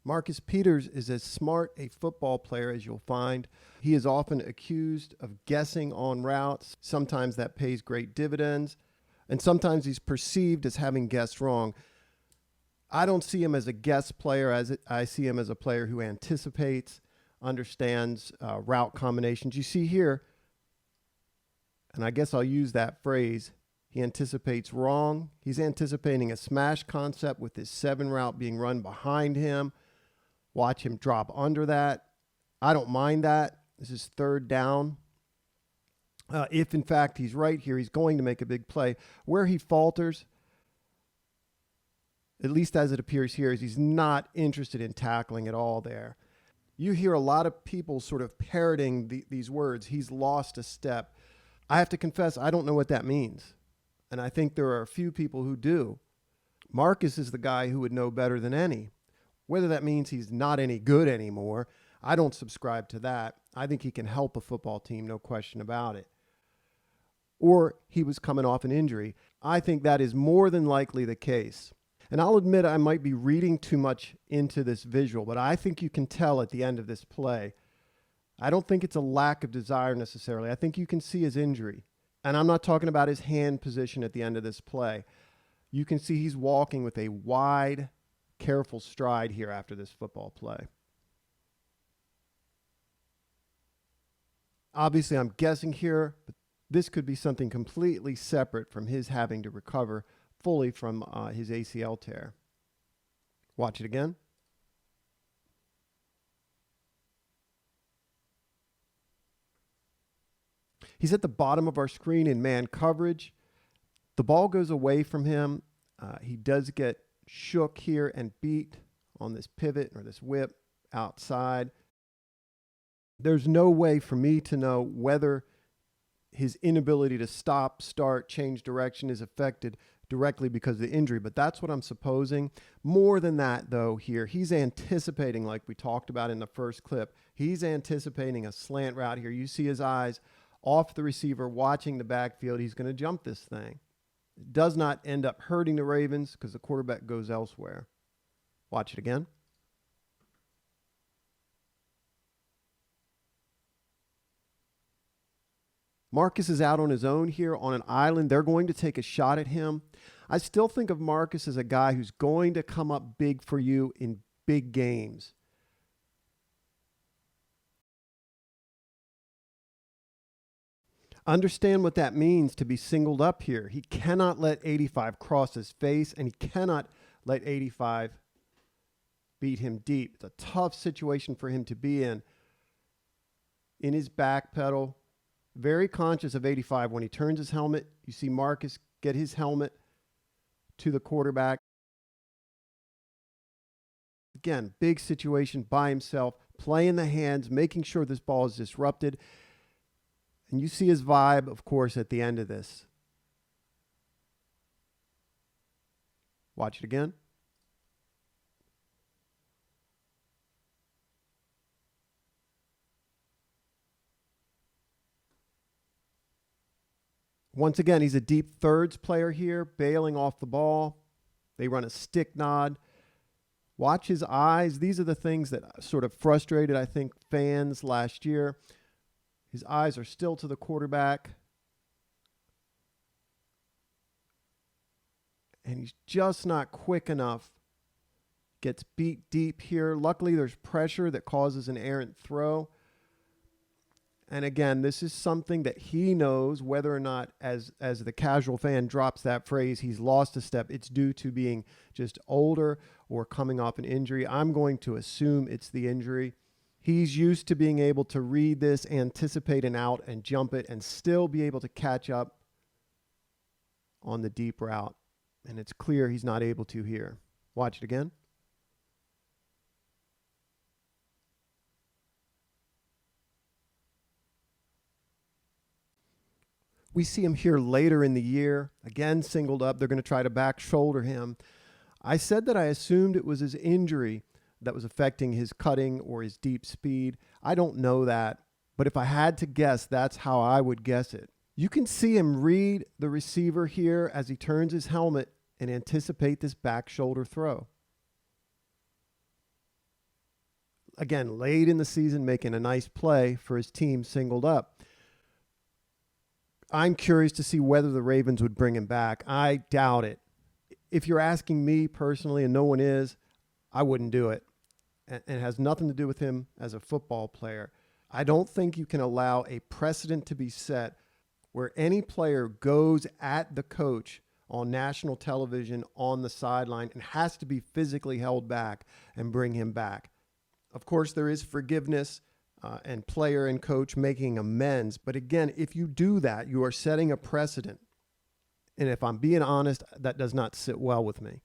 Marcus Peters is as smart a football player as you'll find. He is often accused of guessing on routes. Sometimes that pays great dividends, and sometimes he's perceived as having guessed wrong. I don't see him as a guess player. I see him as a player who anticipates, understands route combinations. You see here, and I guess I'll use that phrase, he anticipates wrong. He's anticipating a smash concept with his 7 route being run behind him. Watch him drop under that. I don't mind that. This is 3rd down. If, in fact, he's right here, he's going to make a big play. Where he falters, at least as it appears here, is he's not interested in tackling at all there. You hear a lot of people sort of parroting these words, he's lost a step. I have to confess, I don't know what that means. And I think there are a few people who do. Marcus is the guy who would know better than any. Whether that means he's not any good anymore, I don't subscribe to that. I think he can help a football team, no question about it. Or he was coming off an injury. I think that is more than likely the case. And I'll admit I might be reading too much into this visual, but I think you can tell at the end of this play. I don't think it's a lack of desire necessarily. I think you can see his injury. And I'm not talking about his hand position at the end of this play. You can see he's walking with a wide, careful stride here after this football play. Obviously, I'm guessing here, but this could be something completely separate from his having to recover fully from his ACL tear. Watch it again. He's at the bottom of our screen in man coverage. The ball goes away from him. He does get shook here and beat on this pivot or this whip outside. There's no way for me to know whether his inability to stop, start, change direction is affected directly because of the injury, but that's what I'm supposing. More than that, though, here, he's anticipating, like we talked about in the first clip, he's anticipating a slant route here. You see his eyes off the receiver, watching the backfield. He's going to jump this thing. It does not end up hurting the Ravens because the quarterback goes elsewhere. Watch it again. Marcus is out on his own here on an island. They're going to take a shot at him. I still think of Marcus as a guy who's going to come up big for you in big games. Understand what that means to be singled up here. He cannot let 85 cross his face, and he cannot let 85 beat him deep. It's a tough situation for him to be in. In his back pedal, very conscious of 85. When he turns his helmet, you see Marcus get his helmet to the quarterback. Again, big situation by himself, playing the hands, making sure this ball is disrupted. And you see his vibe, of course, at the end of this. Watch it again. Once again, he's a deep thirds player here, bailing off the ball. They run a stick nod. Watch his eyes. These are the things that sort of frustrated, I think, fans last year. His eyes are still to the quarterback. And he's just not quick enough. Gets beat deep here. Luckily, there's pressure that causes an errant throw. And again, this is something that he knows, whether or not as the casual fan drops that phrase, he's lost a step, it's due to being just older or coming off an injury. I'm going to assume it's the injury. He's used to being able to read this, anticipate an out, and jump it, and still be able to catch up on the deep route. And it's clear he's not able to here. Watch it again. We see him here later in the year, again singled up. They're going to try to back shoulder him. I said that I assumed it was his injury that was affecting his cutting or his deep speed. I don't know that, but if I had to guess, that's how I would guess it. You can see him read the receiver here as he turns his helmet and anticipate this back shoulder throw. again, late in the season, making a nice play for his team singled up. I'm curious to see whether the Ravens would bring him back. I doubt it. If you're asking me personally, and no one is, I wouldn't do it. And it has nothing to do with him as a football player. I don't think you can allow a precedent to be set where any player goes at the coach on national television on the sideline and has to be physically held back and bring him back. Of course, there is forgiveness and player and coach making amends. But again, if you do that, you are setting a precedent. And if I'm being honest, that does not sit well with me.